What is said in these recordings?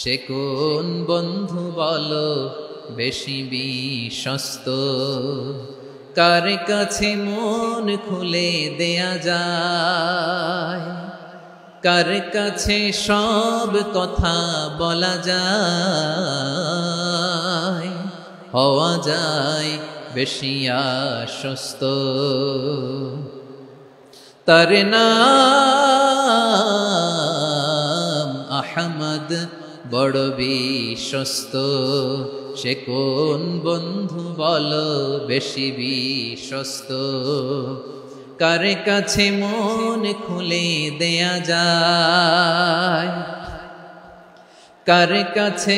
সে কোন বন্ধু বলো বেশি বিশ্বস্ত, কার কাছে মন খুলে দেয়া যায়, কার কাছে সব কথা বলা যায়, হওয়া যায় বেশি আশ্বস্ত। তার নাম আহমদ, বড় বিশ্বস্ত। সে কোন বন্ধু বলো বেশি বিশ্বস্ত, কার কাছে মন খুলে দেয়া যায়, কার কাছে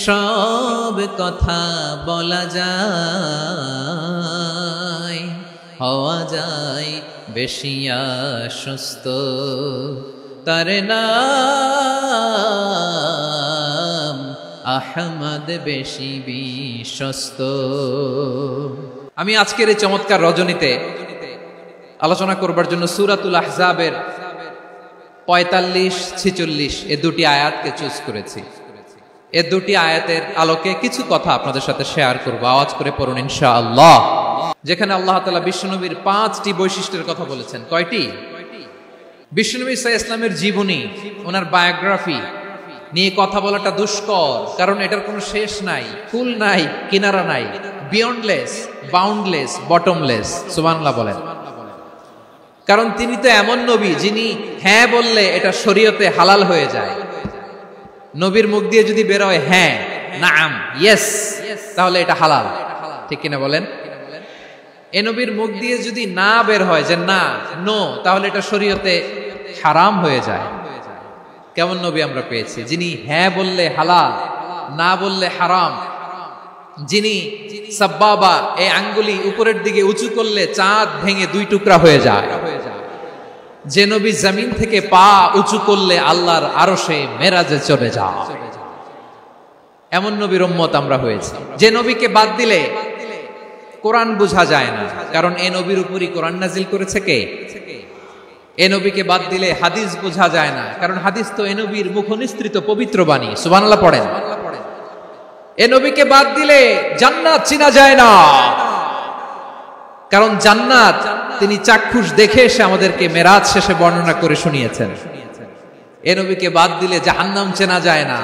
সব কথা বলা যায়, হওয়া যায় বেশি আশ্বস্ত। তার নাম আহমদ, বেশি বিশ্বস্ত। আমি আজকের এই চমৎকার রজনীতে আলোচনা করবার জন্য সূরাতুল আহজাবের 45-46 এই দুটি আয়াতকে চুজ করেছি। এই দুটি আয়াতের আলোকে কিছু কথা আপনাদের সাথে শেয়ার করব। আওয়াজ করে পড়ুন ইনশাআল্লাহ। যেখানে আল্লাহ তাআলা বিশ্বনবীর 5টি বৈশিষ্ট্যের কথা বলেছেন। কয়টি? বিশ্বনবী সাল্লাল্লাহু আলাইহি ওয়াসাল্লামের জীবনী, ওনার বায়োগ্রাফি নিয়ে কথা বলাটা দুষ্কর, কারণ এটার কোনো শেষ নাই, কুল নাই, কিনারা নাই, বিয়ন্ডলেস, বাউন্ডলেস, বটমলেস। সুবহানাল্লাহ বলেন। কারণ তিনি তো এমন নবী যিনি হ্যাঁ বললে এটা শরীয়তে হালাল হয়ে যায়। নবীর মুখ দিয়ে যদি বের হয় হ্যাঁ, নাম, ইয়েস, তাহলে এটা হালাল। ঠিক কিনা বলেন? এ নবীর মুখ দিয়ে যদি না বের হয় যে না, নো, তাহলে এটা শরীয়তে হারাম হয়ে যায়। কেমন নবী আমরা পেয়েছি, যিনি হ্যাঁ বললে হালাল, না বললে হারাম, যিনি সাব্বাবা, এই আঙ্গুলি উপরের দিকে উঁচু করলে চাঁদ ভেঙে 2 টুকরা হয়ে যায়, যে নবী জমিন থেকে পা উঁচু করলে আল্লাহর আরশে মেরাজে চলে যায়, এমন নবীর উম্মত আমরা হয়েছি। যে নবীকে বাদ দিলে কোরআন বোঝা যায় না, কারণ এই নবীর উপরই কোরআন নাজিল করেছে কে? এ নবীকে বাদ দিলে হাদিস বোঝা যায় না, কারণ হাদিস তো এ নবীর মুখনিসৃত পবিত্র বাণী। সুবহানাল্লাহ পড়েন। এ নবীকে বাদ দিলে জান্নাত চিনা যায় না, কারণ জান্নাত তিনি চাক্ষুষ দেখে এসে আমাদেরকে মেরাজ শেষে বর্ণনা করে শুনিয়েছেন। এ নবীকে বাদ দিলে জাহান্নাম চেনা যায় না,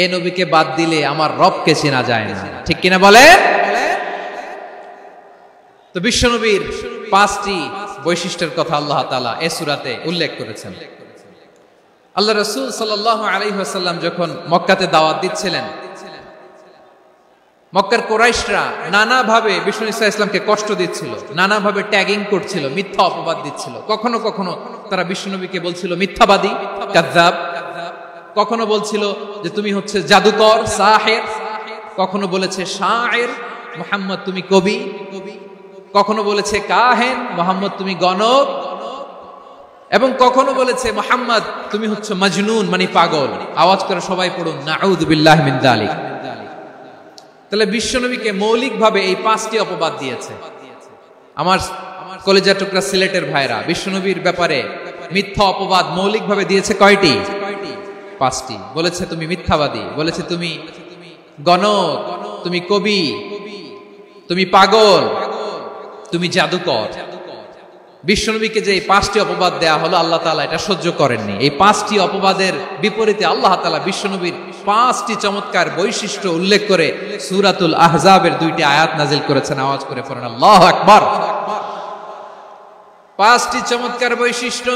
এ নবীকে বাদ দিলে আমার রবকে চেনা যায় না। ঠিক কিনা বলে? তো বিশ্বনবীর 5টি বৈশিষ্ট্যের কথা আল্লাহ তাআলা এই সূরাতে উল্লেখ করেছেন। আল্লাহ রাসূল সাল্লাল্লাহু আলাইহি ওয়াসাল্লাম যখন মক্কাতে দাওয়াত দিচ্ছিলেন, মক্কার কুরাইশরা নানাভাবে বিষ্ণু ইসা ইসলামকে কষ্ট দিচ্ছিল, নানাভাবে ট্যাগিং করছিল, মিথ্যা অপবাদ দিচ্ছিল। কখনো কখনো তারা বিশ্বনবীকে বলছিল মিথ্যাবাদী, কাযযাব। কখনো বলছিল যে তুমি হচ্ছে জাদুকর, সাহের। কখনো বলেছে শায়ের, মুহাম্মদ তুমি কবি। কখনো বলেছে কাহেন, মুহাম্মদ তুমি গণক। এবং কখনো বলেছে মুহাম্মদ তুমি হচ্ছে মাজনুন, মানে পাগল। আওয়াজ করে সবাই পড়ুন নাউযু বিল্লাহি মিন যালিক। তাহলে বিশ্বনবীকে মৌলিকভাবে এই 5টি অপবাদ দিয়েছে। আমার কলেজা টুকরা সিলেটের ভাইরা, বিশ্বনবীর ব্যাপারে মিথ্যা অপবাদ মৌলিকভাবে দিয়েছে কয়টি? 5টি। বলেছে তুমি মিথ্যাবাদী, বলেছে তুমি গণক, তুমি কবি, তুমি পাগল, তুমি জাদুকর। বিশ্বনবীকে যে এই 5টি অপবাদ দেয়া হলো, আল্লাহ তাআলা এটা সহ্য করেননি। এই 5টি অপবাদের বিপরীতে আল্লাহ তাআলা বিশ্বনবীর 5টি চমৎকার বৈশিষ্ট্য উল্লেখ করে সূরাতুল আহজাবের 2টি আয়াত নাজিল করেছেন। আওয়াজ করে পড়েন আল্লাহু আকবার। 5টি চমৎকার বৈশিষ্ট্য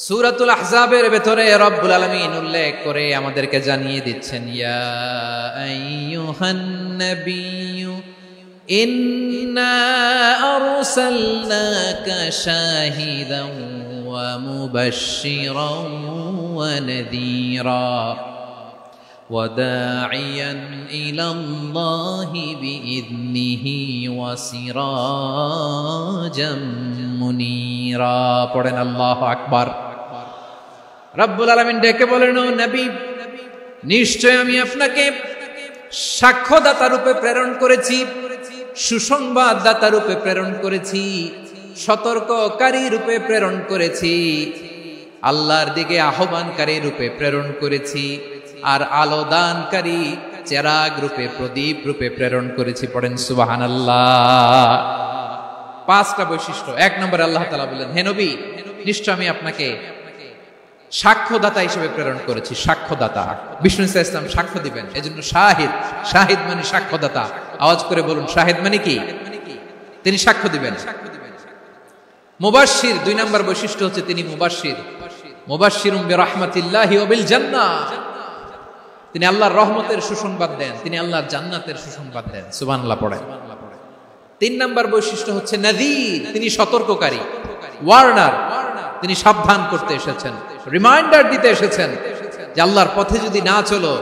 সূরাতুল আহজাবের ভেতরে রব্বুল আলামিন উল্লেখ করে আমাদেরকে জানিয়ে দিচ্ছেন, ইয়া আইয়ুহান নাবিয়্যু ইন্না আরসালনাকা শাহিদান ওয়া মুবাশশিরান ওয়া নাযীরা ওয়া দাঈয়ান ইলাল্লাহি বিইذনিহি ওয়া সিরাজাম মুনীরা। পড়েন আল্লাহু আকবার। রব্বুল আলামিন ডেকে বলেন, ও নবী, নিশ্চয় আমি আপনাকে সাক্ষ্যদাতা রূপে প্রেরণ করেছি, সুসংবাদদাতা রূপে প্রেরণ করেছি, সতর্ককারী রূপে প্রেরণ করেছি। আল্লাহর দিকে আহ্বানকারী রূপে প্রেরণ করেছি, আর আলো দানকারী চেরাগ রূপে, প্রদীপ রূপে প্রেরণ করেছি। পড়েন সুবহানাল্লাহ। 5টা বৈশিষ্ট্য। 1 নম্বরে আল্লাহ তাআলা বললেন, হে নবী, নিশ্চয় আমি আপনাকে সাক্ষ্যদাতা হিসেবে প্রেরণ করেছি। সাক্ষ্যদাতা, বিষ্ণু ইসা ইসলাম সাক্ষ্য দিবেন, এজন্য শাহিদ। শাহিদ মানে সাক্ষ্যদাতা। আওয়াজ করে বলুন, শাহিদ মানে কি? তিনি সাক্ষ্য দিবেন। মুবাশশির, 2 নম্বর বৈশিষ্ট্য হচ্ছে তিনি মুবাশশির। মুবাশশিরুম বিরাহমাতিল্লাহি ওয়া বিল জান্নাহ, তিনি আল্লাহর রহমতের সুসংবাদ দেন, তিনি আল্লাহর জান্নাতের সুসংবাদ দেন। সুবহানাল্লাহ পড়েন। 3 নম্বর বৈশিষ্ট্য হচ্ছে নাযীর, তিনি সতর্ককারী। ওয়ার্নার, তিনি সাবধান করতে এসেছেন, রিমাইন্ডার দিতে এসেছেন যে আল্লাহর পথে যদি না চলো,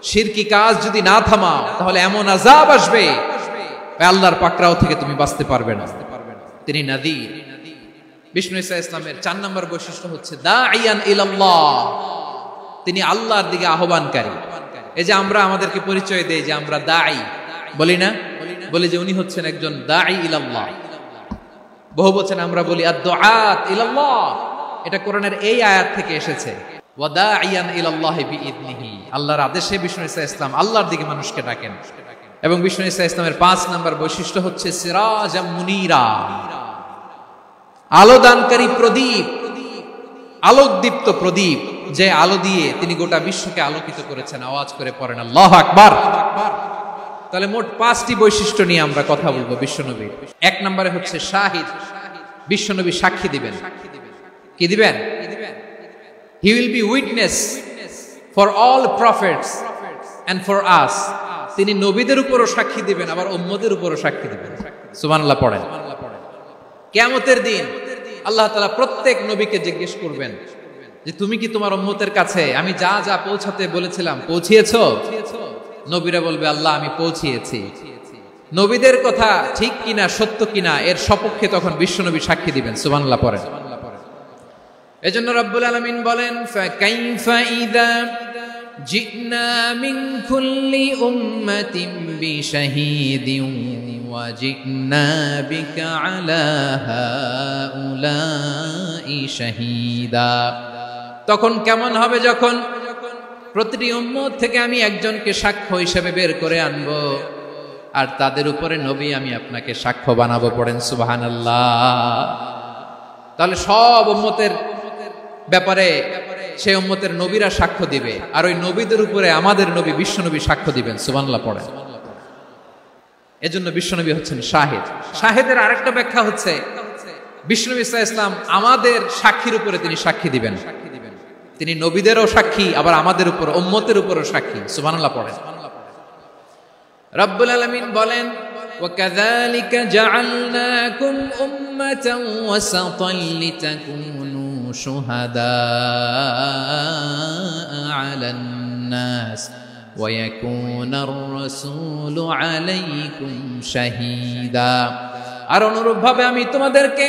শিরকি কাজ যদি না থামাও, তাহলে এমন আযাব আসবে আল্লাহর পাকড়াও থেকে তুমি বাঁচতে পারবে না। তিনি নাযীর। বিষ্ণু ইসা ইসলামের 4 নম্বর বৈশিষ্ট্য হচ্ছে দাঈয়ান ইলাল্লাহ, তিনি আল্লাহর দিকে আহ্বানকারী। এই যে আমরা আমাদেরকে পরিচয় দেই যে আমরা দাঈ, বলি না? বলি যে উনি হচ্ছেন একজন দাঈ ইলাল্লাহ। বহু বচন আমরা বলি আদ-দুআত ইলাল্লাহ, এটা কোরআনের এই আয়াত থেকে এসেছে। ওয়া দাঈয়ান ইলাল্লাহি বিইذনিহি, আল্লাহর আদেশে বিষ্ণু ইসা ইসলাম আল্লাহর দিকে মানুষকে ডাকেন। এবং বিষ্ণু ইসা ইসলামের 5 নম্বর বৈশিষ্ট্য হচ্ছে সিরাজাম মুনীরা, আলো দানকারী প্রদীপ, আলোকদীপ্ত প্রদীপ, যে আলো দিয়ে তিনি গোটা বিশ্বকে আলোকিত করেছেন। আওয়াজ করে পড়েন আল্লাহু আকবার। তাহলে মোট 5টি বৈশিষ্ট্য নিয়ে আমরা কথা বলবো বিশ্বনবীর। 1 নম্বরে হচ্ছে শাহিদ, বিশ্বনবী সাক্ষী দিবেন। কি দিবেন? He will be witness for all prophets and for us, তিনি নবীদের উপরও সাক্ষী দিবেন, আবার উম্মতের উপরও সাক্ষী দিবেন। সুবহানাল্লাহ পড়েন। কিয়ামতের দিন আল্লাহ তাআলা প্রত্যেক নবীকে জিজ্ঞেস করবেন যে তুমি কি তোমার উম্মতের কাছে আমি যা যা পৌঁছাতে বলেছিলাম পৌঁছিয়েছো? নবীরা বলবে আল্লাহ আমি পৌঁছিয়েছি। নবীদের কথা ঠিক কিনা, সত্য কিনা, এর সপক্ষে তখন বিশ্বনবী সাক্ষী দিবেন। সুবহানাল্লাহ পড়েন। এজন্য রব্বুল আলামিন বলেন ফাকাইফা ইযা জিনা মিন কুল্লি উম্মাতিন বিশাহীদিন ওয়া জিনা বিকা আলা হাউলাই শাহীদা। তখন কেমন হবে যখন প্রতিটি উম্মত থেকে আমি একজনকে সাক্ষ্য হিসেবে বের করে আনবো, আর তাদের উপরে নবী আমি আপনাকে সাক্ষ্য বানাবো। পড়েন সুবহানাল্লাহ। তাহলে সব উম্মতের ব্যাপারে সেই উম্মতের নবীরা সাক্ষ্য দিবে, আর ওই নবীদের উপরে আমাদের নবী বিশ্বনবী সাক্ষ্য দিবেন। সুবহানাল্লাহ পড়েন। এজন্য বিশ্বনবী হচ্ছেন শাহিদ। শাহিদের আরেকটা ব্যাখ্যা হচ্ছে বিশ্বনবী সাল্লাল্লাহু আলাইহি ওয়াসাল্লাম আমাদের সাক্ষীর উপরে তিনি সাক্ষী দিবেন। তিনি নবীদেরও সাক্ষী, আবার আমাদের উপর উম্মতের উপরও সাক্ষী। সুবহানাল্লাহ পড়েন। রব্বুল আলামিন বলেন ওয়াকাযালিকা জাআলনাকুম উম্মাতান ওয়াসাতান লিতাকুনু শুহাদা আলান নাস ওয়া ইয়াকুনার রাসূলু আলাইকুম শাহীদা। আর অনুরূপভাবে আমি তোমাদেরকে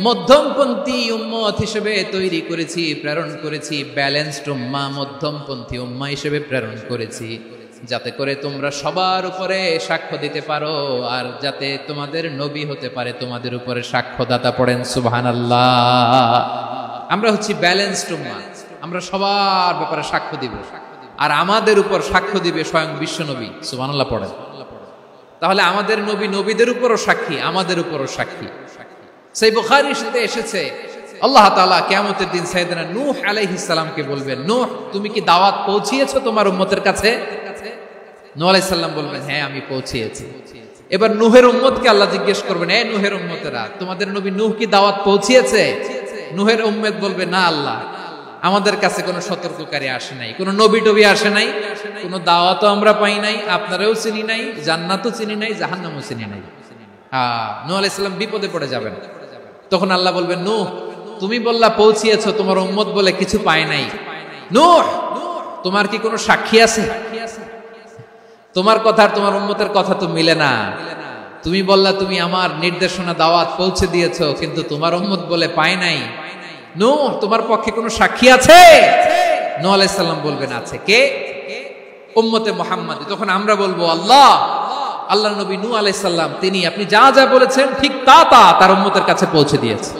মধ্যমপন্থী উম্মত হিসেবে তৈরি করেছি, প্রেরণ করেছি। ব্যালেন্সড উম্মাহ, মধ্যমপন্থী উম্মাহ হিসেবে প্রেরণ করেছি, যাতে করে তোমরা সবার উপরে সাক্ষ্য দিতে পারো, আর যাতে তোমাদের নবী হতে পারে তোমাদের উপরে সাক্ষ্যদাতা। পড়েন সুবহানাল্লাহ। আমরা হচ্ছি ব্যালেন্সড উম্মাহ, আমরা সবার ব্যাপারে সাক্ষ্য দিব, আর আমাদের উপর সাক্ষ্য দিবে স্বয়ং বিশ্বনবী। সুবহানাল্লাহ পড়েন। তাহলে আমাদের নবী নবীদের উপরও সাক্ষী, আমাদের উপরও সাক্ষী। সেই বুখারীর সাথে এসেছে আল্লাহ তাআলা কিয়ামতের দিন সাইয়েদনা নূহ আলাইহিস সালামকে বলবেন, নূহ তুমি কি দাওয়াত পৌঁছিয়েছো তোমার উম্মতের কাছে? নূহ আলাইহিস সালাম বলবেন হ্যাঁ আমি পৌঁছিয়েছি। এবার নূহের উম্মতকে আল্লাহ জিজ্ঞেস করবেন, এই নূহের উম্মতেরা তোমাদের নবী নূহ কি দাওয়াত পৌঁছিয়েছে? নূহের উম্মত বলবে না আল্লাহ, আমাদের কাছে কোনো সতর্ককারী আসে নাই, কোনো নবী টবি আসে নাই, কোনো দাওয়াতও আমরা পাই নাই, আপনারাও চিনি নাই, জান্নাতও চিনি নাই, জাহান্নামও চিনি নাই। নূহ আলাইহিস সালাম বিপদে পড়ে যাবেন। তখন আল্লাহ বলবেন নূহ তুমি বললা পৌঁছিয়েছো, তোমার উম্মত বলে কিছু পায় নাই। নূহ তোমার কি কোনো সাক্ষী আছে? তোমার কথা আর তোমার উম্মতের কথা তো মিলে না। তুমি বললা তুমি আমার নির্দেশনা দাওয়াত পৌঁছে দিয়েছো, কিন্তু তোমার উম্মত বলে পায় নাই। নূহ তোমার পক্ষে কোনো সাক্ষী আছে? নূহ আলাইহিস সালাম বলবেন আছে। কে? উম্মতে মুহাম্মাদী। তখন আমরা বলবো আল্লাহ, আল্লাহর নবী নূহ আলাইহিস সালাম তিনি আপনি যা যা বলেছেন ঠিক তা তার উম্মতের কাছে পৌঁছে দিয়েছে।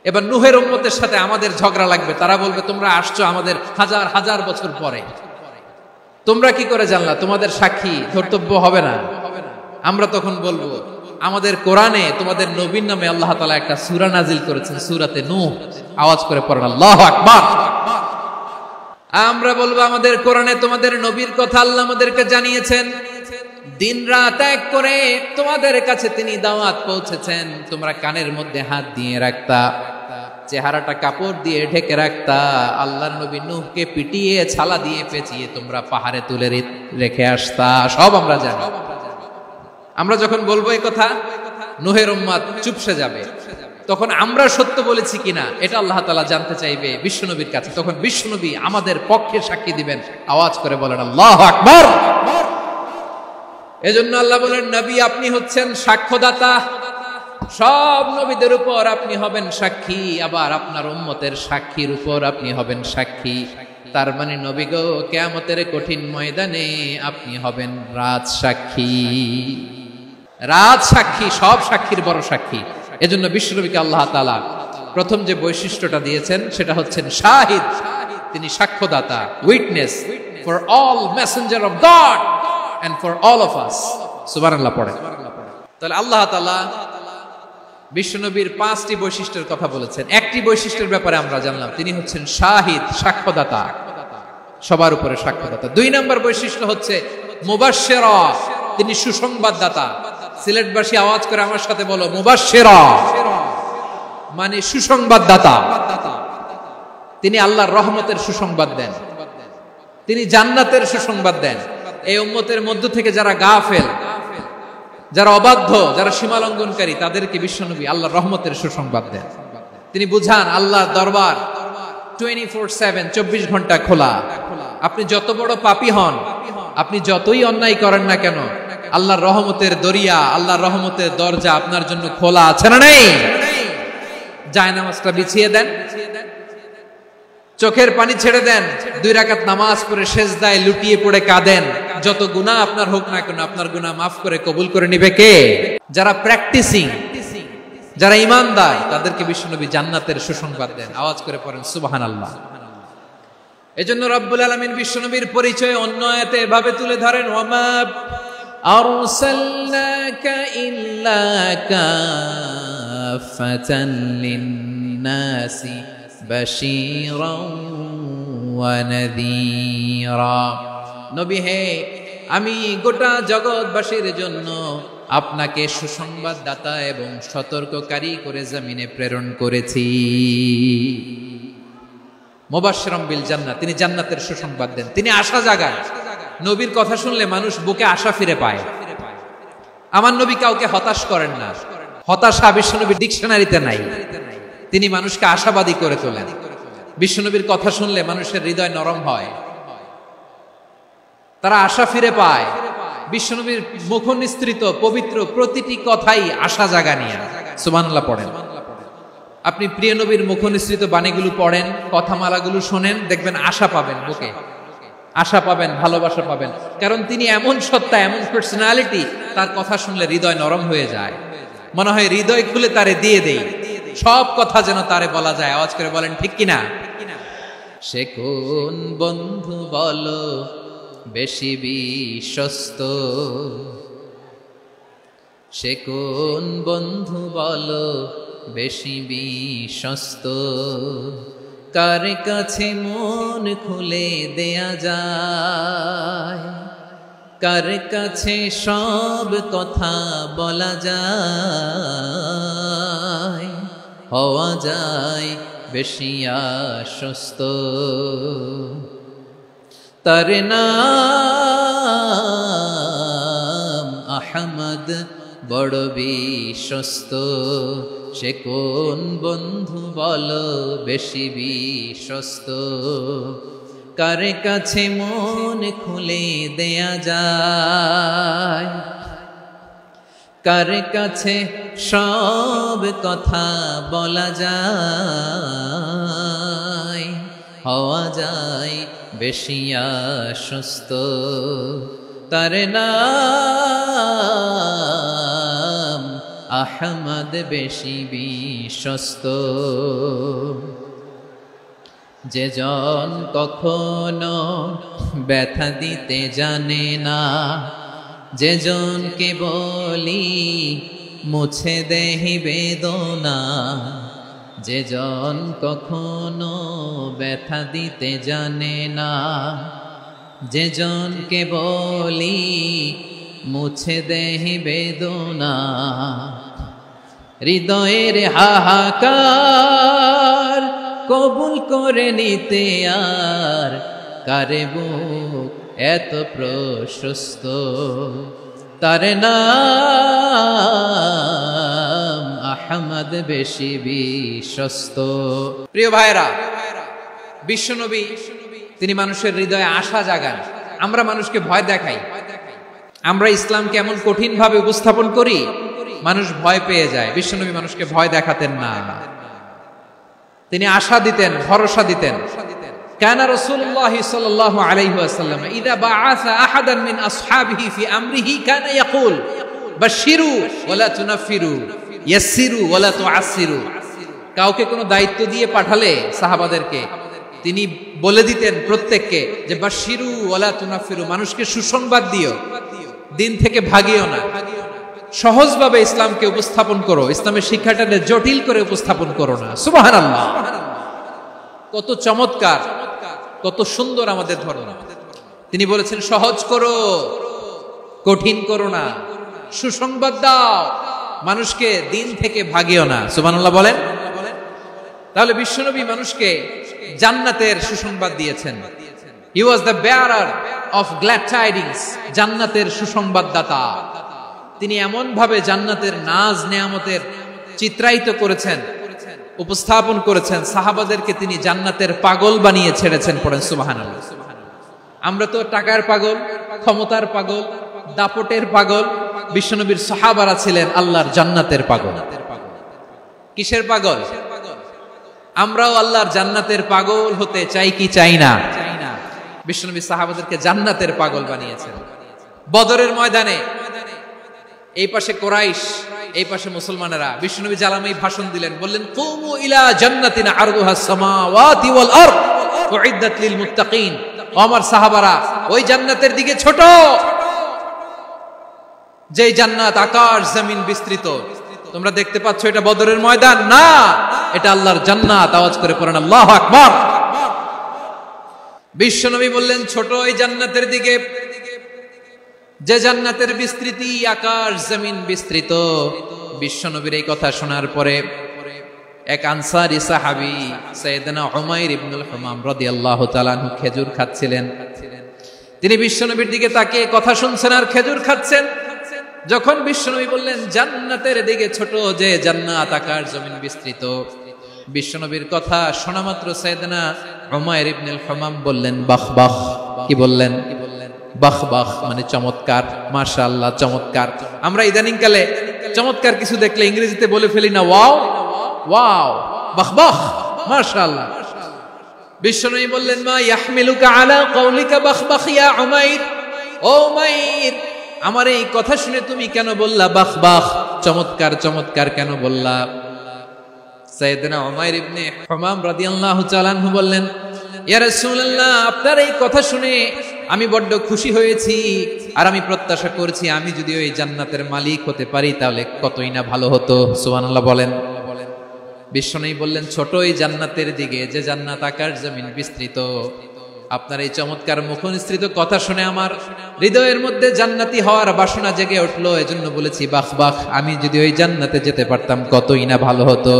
এবার নূহের উম্মতের সাথে আমাদের ঝগড়া লাগবে, তারা বলবে তোমরা আসছো আমাদের হাজার হাজার বছর পরে, তোমরা কি করে জানলা? তোমাদের সাক্ষী ধর্তব্য হবে না? আমরা তখন বলবো আমাদের কোরআনে তোমাদের নবীর নামে আল্লাহ তাআলা একটা সূরা নাজিল করেছেন, সূরাতে নূহ। আওয়াজ করে পড়েন আল্লাহু আকবার। আমরা বলবো আমাদের কোরআনে তোমাদের নবীর কথা আল্লাহ আমাদেরকে জানিয়েছেন, দিন রাত এক করে তোমাদের কাছে তিনি দাওয়াত পৌঁছেছেন, তোমরা কানের মধ্যে হাত দিয়ে রাখতা, চেহারাটা কাপড় দিয়ে ঢেকে রাখতা, আল্লাহর নবী নূহকে পিটিয়ে ছালা দিয়ে পেঁচিয়ে তোমরা পাহাড়ে তুলে রেখে আসতা, সব আমরা জানি। আমরা যখন বলবো এই কথা, নূহের উম্মত চুপসে যাবে। তখন আমরা সত্য বলেছি কিনা এটা আল্লাহ তাআলা জানতে চাইবে বিশ্বনবীর কাছে। তখন বিশ্বনবী আমাদের পক্ষে সাক্ষী দিবেন। আওয়াজ করে বলেন আল্লাহু আকবার। এজন্য আল্লাহ বলেন, নবী আপনি হচ্ছেন সাক্ষ্যদাতা, সব নবীদের উপর আপনি হবেন সাক্ষী, আবার আপনার উম্মতের সাক্ষীর উপর আপনি হবেন সাক্ষী। তার মানে নবী গো, কিয়ামতের কঠিন ময়দানে আপনি হবেন রাজ সাক্ষী। রাজ সাক্ষী, সব সাক্ষীর বড় সাক্ষী। এজন্য বিশ্বনবীকে আল্লাহ তাআলা প্রথম যে বৈশিষ্ট্যটা দিয়েছেন সেটা হচ্ছেন শাহিদ। তিনি সাক্ষ্যদাতা, witness for all messenger of God and for all of us। সুবহানাল্লাহ পড়ে। তাহলে আল্লাহ তাআলা বিশ্বনবীর 5টি বৈশিষ্ট্যের কথা বলেছেন। একটি বৈশিষ্ট্যের ব্যাপারে আমরা জানলাম, তিনি হচ্ছেন শাহিদ, সাক্ষ্যদাতা, সবার উপরে সাক্ষ্যদাতা। 2 নম্বর বৈশিষ্ট্য হচ্ছে মুবাশশিরা, তিনি সুসংবাদদাতা। সিলেটবাসী আওয়াজ করে আমার সাথে বলো, মুবাশশিরা মানে সুসংবাদদাতা। তিনি আল্লাহর রহমতের সুসংবাদ দেন, তিনি জান্নাতের সুসংবাদ দেন। এই উম্মতের মধ্য থেকে যারা গাফেল, যারা অবাধ্য, যারা সীমালঙ্ঘনকারী, তাদেরকে বিশ্বনবী আল্লাহর রহমতের সুসংবাদ দেন। তিনি বুঝান আল্লাহর দরবার 24/7, 24 ঘন্টা খোলা। আপনি যত বড় পাপী হন, আপনি যতই অন্যায় করেন না কেন, আল্লাহর রহমতের দরিয়া, আল্লাহর রহমতের দরজা আপনার জন্য খোলা আছে না নেই? জায়নামাজটা বিছিয়ে দেন, চোখের পানি ছেড়ে দেন, 2 রাকাত নামাজ পড়ে সেজদায় লুটিয়ে পড়ে কাঁদেন। যত গুনাহ আপনার হোক না কেন, আপনার গুনাহ মাফ করে কবুল করে নিবে কে? যারা প্র্যাকটিসিং, যারা ঈমানদার, তাদেরকে বিশ্বনবী জান্নাতের সুসংবাদ দেন। আওয়াজ করে পড়েন সুবহানাল্লাহ। এজন্য রব্বুল আলামিন বিশ্বনবীর পরিচয় অন্য আয়াতে এভাবে তুলে ধরেন, ওয়ামা আরসালনাকা ইল্লা কাফাতান লিন-নাসি বাশীরাও ওয়া নাযীরা। নবী হে, আমি গোটা জগৎবাসীর জন্য আপনাকে সুসংবাদদাতা এবং সতর্ককারী করে জমিনে প্রেরণ করেছি। মুবাশশিরাম বিল জান্নাত, তিনি জান্নাতের সুসংবাদ দেন, তিনি আশা জাগান। নবীর কথা শুনলে মানুষ বুকে আশা ফিরে পায়। আমার নবী কাউকে হতাশ করেন না, হতাশা বিশ্বনবীর ডিকশনারিতে নাই। তিনি মানুষকে আশাবাদী করে তোলেন। বিশ্বনবীর কথা শুনলে মানুষের হৃদয় নরম হয়, তারা আশা ফিরে পায়। বিশ্বনবীর মুখ নিঃসৃত পবিত্র প্রতিটি কথাই আশা জাগানিয়া। সুবহানাল্লাহ পড়েন। আপনি প্রিয় নবীর মুখ নিঃসৃত বাণীগুলো পড়েন, কথামালাগুলো শোনেন, দেখবেন আশা পাবেন, বুকে আশা পাবেন, ভালোবাসা পাবেন। কারণ তিনি এমন সত্তা, এমন পার্সোনালিটি, তার কথা শুনলে হৃদয় নরম হয়ে যায়। মনে হয় হৃদয় খুলে তারে দিয়ে দেই, সব কথা যেন তারে বলা যায়। আওয়াজ করে বলেন ঠিক কিনা? সে কোন বন্ধু বলো বেশি বিশ্বস্ত, সে কোন বন্ধু বলো বেশি বিশ্বস্ত, কার কাছে মন খুলে দেয়া যায়, কার কাছে সব কথা বলা যায়, হওয়া যায় বেশি আশ্বস্ত। তার নাম আহমদ, বড় বিশ্বস্ত। সে কোন বন্ধু বলো বেশি বিশ্বস্ত, কার কাছে মন খুলে দেয়া যায়, কার কাছে সব কথা বলা যায়, হওয়া যায় বেশি আশ্বস্ত। তার নাম আহমদ বেশি বিশ্বস্ত। যে জন কখনো ব্যথা দিতে জানে না, যে জনকে বলি মুছে দেহি বেদনা, যে জন কখনো ব্যথা দিতে জানে না, যে জনকে বলি মুছে দেহি বেদনা, হৃদয়ের হাহাকার কবুল করে নিতে আর কারে বুক এত প্রশস্ত, তার নাম আহমদ বেশি বিশ্বস্ত। প্রিয় ভাইরা, বিশ্বনবী তিনি মানুষের হৃদয়ে আশা জাগান। আমরা মানুষকে ভয় দেখাই, আমরা ইসলামকে এমন কঠিন ভাবে উপস্থাপন করি, মানুষ ভয় পেয়ে যায়। বিশ্বনবী মানুষকে ভয় দেখাতেন না, তিনি আশা দিতেন, ভরসা দিতেন। কানা রাসূলুল্লাহ সাল্লাল্লাহু আলাইহি ওয়াসাল্লাম ইযা বাআসা আহাদান মিন আসহাবিহি ফি আমরিহি কানা ইয়াকুল বাশশিরু ওয়ালা তুনাফিরু ইয়াসসিরু ওয়ালা তুআসসিরু। কাউকে কোনো দায়িত্ব দিয়ে পাঠালে সাহাবাদেরকে তিনি বলে দিতেন প্রত্যেককে যে বাশশিরু ওয়ালা তুনাফিরু, মানুষকে সুসংবাদ দিও, দিন থেকে ভাগিও না, সহজভাবে ইসলামকে উপস্থাপন করো, ইসলামের শিক্ষাটাকে জটিল করে উপস্থাপন করো না। সুবহানাল্লাহ, কত চমৎকার, কত সুন্দর আমাদের ধর্ম। তিনি বলেছেন সহজ করো, কঠিন করো না, সুসংবাদ দাও, মানুষকে দিন থেকে ভাগিও না। সুবহানাল্লাহ বলেন। তাহলে বিশ্বনবী মানুষকে জান্নাতের সুসংবাদ দিয়েছেন। He was the bearer of glad tidings, জান্নাতের সুসংবাদদাতা। তিনি এমন ভাবে জান্নাতের নাজ নেয়ামতের চিত্রায়িত করেছেন, উপস্থাপন করেছেন, সাহাবাদেরকে তিনি জান্নাতের পাগল বানিয়ে ছেড়েছেন। পড়েন সুবহানাল্লাহ। আমরা তো টাকার পাগল, ক্ষমতার পাগল, দাপটের পাগল। বিশ্বনবীর সাহাবারা ছিলেন আল্লাহর জান্নাতের পাগল। কিসের পাগল? আমরাও আল্লাহর জান্নাতের পাগল হতে চাই কি চাই না? বিশ্বনবী সাহাবাদেরকে জান্নাতের পাগল বানিয়েছেন। বদরের ময়দানে এই পাশে কোরাইশ, এই পাশে মুসলমানেরা। বিশ্বনবী জালামাই ভাষণ দিলেন, বললেন কুমু ইলা জান্নাতিন আরদুহাস সামাওয়াতি ওয়াল আরদ উইদ্দাত লিল মুত্তাকিন। ও আমার সাহাবারা, ওই জান্নাতের দিকে ছোট, যে জান্নাত আকাশ জমিন বিস্তৃত। তোমরা দেখতে পাচ্ছ এটা বদরের ময়দান না, এটা আল্লাহর জান্নাত। আওয়াজ করে পড়েন আল্লাহু আকবার। বিশ্বনবী বললেন ছোট ওই জান্নাতের দিকে, যে জান্নাতের বিস্তৃতি আকাশ জমিন বিস্তৃত। বিশ্বনবীর এই কথা শোনার পরে এক আনসারী সাহাবী সাইয়েদনা উমাইর ইবনুল হুমাম রাদিয়াল্লাহু তাআলা আনহু খেজুর খাচ্ছিলেন। তিনি বিশ্বনবীর দিকে তাকিয়ে কথা শুনছেন আর খেজুর খাচ্ছেন। যখন বিশ্বনবী বললেন জান্নাতের দিকে ছোট, যে জান্নাত আকাশ জমিন বিস্তৃত, বিশ্বনবীর কথা শোনা মাত্র সাইয়েদনা উমাইর ইবনুল হুমাম বললেন বাহ বাহ। কি বললেন? বাহ বাহ মানে চমৎকার, মাশাআল্লাহ চমৎকার। আমরা ইদানিং কালে চমৎকার কিছু দেখলে ইংরেজিতে বলে ফেলি না ওয়াও ওয়াও, বাহ বাহ, মাশাআল্লাহ। বিশ্বনবী বললেন মা ইয়াহমিলুকা আলা কওলিকা বাহ বাহ ইয়া উমাইর। ও উমাইর, আমার এই কথা শুনে তুমি কেন বললা বাহ বাহ, চমৎকার চমৎকার কেন বললা? সাইয়েদনা উমাইর ইবনে হুমাম রাদিয়াল্লাহু তাআলা আনহু বললেন ইয়া রাসূলুল্লাহ, আপনার এই কথা শুনে আমি বড্ড খুশি হয়েছি, আর আমি প্রত্যাশা করছি আমি যদি ওই জান্নাতের মালিক হতে পারি তাহলে কতই না ভালো হতো। সুবহানাল্লাহ বলেন। বিশ্বনবী বললেন ছোট ওই জান্নাতের দিকে, যে জান্নাত আকাশ জমিন বিস্তৃত। আপনার এই চমৎকার মুখনিসৃত কথা শুনে আমার হৃদয়ের মধ্যে জান্নাতি হওয়ার বাসনা জেগে উঠলো, এজন্য বলেছি বাহ বাহ, আমি যদি ওই জান্নাতে যেতে পারতাম কতই না ভালো হতো।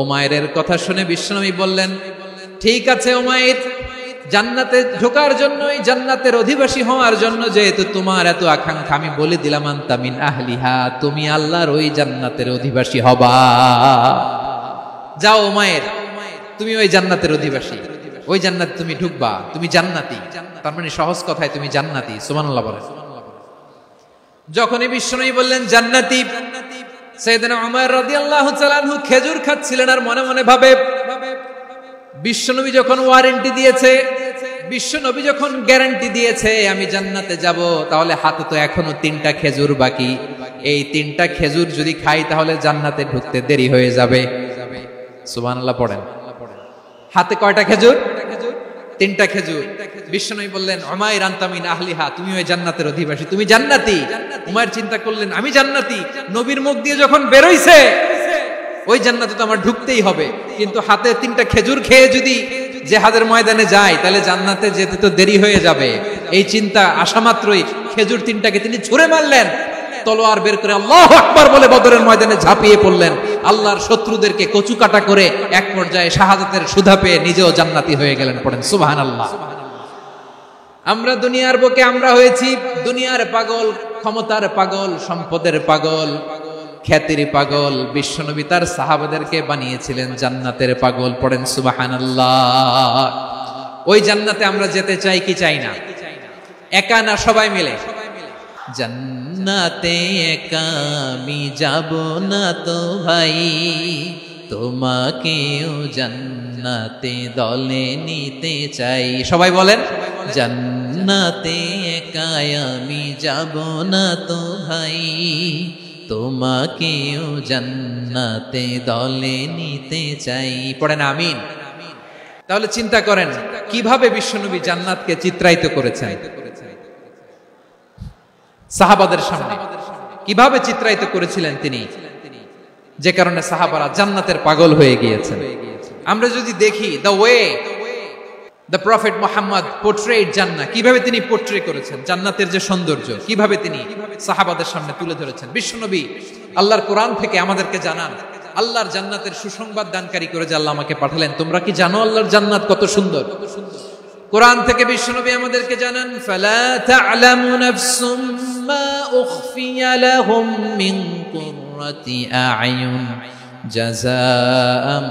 উমাইরের কথা শুনে বিশ্বনবী বললেন ঠিক আছে উমাইর, জান্নাতে ঢোকার জন্য, জান্নাতের অধিবাসী হওয়ার জন্য যেহেতু তোমার এত আকাঙ্ক্ষা, আমি বলে দিলাম আনতা মিন আহলিহা, তুমি আল্লাহর ওই জান্নাতের অধিবাসী হবা। যাও উমাইর, তুমি ওই জান্নাতের অধিবাসী, ওই জান্নাতে তুমি ঢুকবা, তুমি জান্নাতি। তার মানে সহজ কথায় তুমি জান্নাতি। সুবহানাল্লাহ বলেন। যখনই বিশ্বনবী বললেন জান্নাতি, সাইয়েদনা উমর রাদিয়াল্লাহু তাআলা আনহু খেজুর খাচ্ছিলেন আর মনে মনে ভাবে বিশ্বনবী যখন ওয়ারেন্টি দিয়েছে, বিশ্বনবী যখন গ্যারান্টি দিয়েছে আমি জান্নাতে যাব, তাহলে হাতে তো এখনো 3টা খেজুর বাকি। এই 3টা খেজুর যদি খাই তাহলে জান্নাতে ঢুকতে দেরি হয়ে যাবে। সুবহানাল্লাহ পড়েন। হাতে কয়টা খেজুর? 3টা খেজুর। বিশ্বনবী বললেন উমাইর আনতা মিন আহলিহা, তুমি ওই জান্নাতের অধিবাসী, তুমি জান্নাতি। উমাইর চিন্তা করলেন আমি জান্নাতি, নবীর মুখ দিয়ে যখন বের হইছে ওই জান্নাতে তো আমার ঢুকতেই হবে, কিন্তু হাতে 3টা খেজুর খেয়ে যদি জিহাদের ময়দানে যায় তাহলে জান্নাতে যেতে তো দেরি হয়ে যাবে। এই চিন্তা আসা মাত্রই খেজুর 3টাকে তিনি ছুঁড়ে মারলেন, তলোয়ার বের করে আল্লাহু আকবার বলে বদরের ময়দানে ঝাঁপিয়ে পড়লেন। আল্লাহর শত্রুদেরকে কচুকাটা করে এক পর্যায়ে শাহাদাতের সুধা পেয়ে নিজেও জান্নাতি হয়ে গেলেন। পড়েন সুবহানাল্লাহ। আমরা দুনিয়ার বুকে আমরা হয়েছি দুনিয়ার পাগল, ক্ষমতার পাগল, সম্পদের পাগল, খ্যাতির পাগল। বিশ্বনবী তার সাহাবাদেরকে বানিয়েছিলেন জান্নাতের পাগল। পড়েন সুবহানাল্লাহ। ওই জান্নাতে আমরা যেতে চাই কি চাই না? একা না সবাই মিলে? জান্নাতে একা আমি যাব না তো ভাই, তোমাকেও জান্নাতে দলে নিতে চাই। সবাই বলেন জান্নাতে একা আমি যাব না তো ভাই, তোমাকেও জান্নাতে দলে নিতে চাই। পড়েন আমিন। তাহলে চিন্তা করেন কিভাবে বিশ্বনবী জান্নাতকে চিত্রায়িত করেছেন সাহাবাদের সামনে, কিভাবে চিত্রায়িত করেছিলেন তিনি, যে কারণে সাহাবারা জান্নাতের পাগল হয়ে গিয়েছেন। আমরা যদি দেখি the way the prophet Muhammad portrait জান্নাত, কিভাবে তিনি পোর্ট্রে করেছেন জান্নাতের যে সৌন্দর্য, কিভাবে তিনি সাহাবাদের সামনে তুলে ধরেছেন। বিশ্বনবী আল্লাহর কোরআন থেকে আমাদেরকে জানান আল্লাহর জান্নাতের সুসংবাদ দানকারী করে যে আল্লাহ আমাকে পাঠালেন। তোমরা কি জানো আল্লাহর জান্নাত কত সুন্দর? কোরআন থেকে বিশ্বনবী আমাদেরকে জানান ফালা তা'লামু নাফসুম মা উখফিয়া লাহুম মিন কুররাতি আ'য়ুন জাযাআম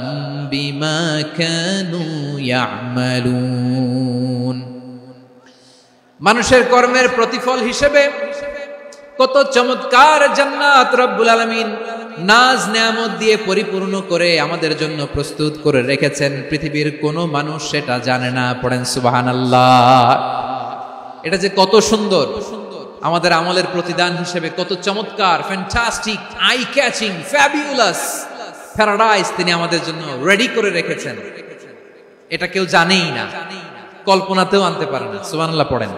বিমা কানু ইয়া'মালুন। মানুষের কর্মের প্রতিফল হিসেবে কত চমৎকার জান্নাত রব্বুল আলামিন নাজ নেয়ামত দিয়ে পরিপূর্ণ করে আমাদের জন্য প্রস্তুত করে রেখেছেন। পৃথিবীর কোনো মানুষ সেটা জানে না। পড়েন সুবহানাল্লাহ। এটা যে কত সুন্দর, আমাদের আমলের প্রতিদান হিসেবে কত চমৎকার, fantastic, eye catching, fabulous paradise তিনি আমাদের জন্য রেডি করে রেখেছেন। এটা কেউ জানেই না, কল্পনাতেও আনতে পারে না। সুবহানাল্লাহ পড়েন।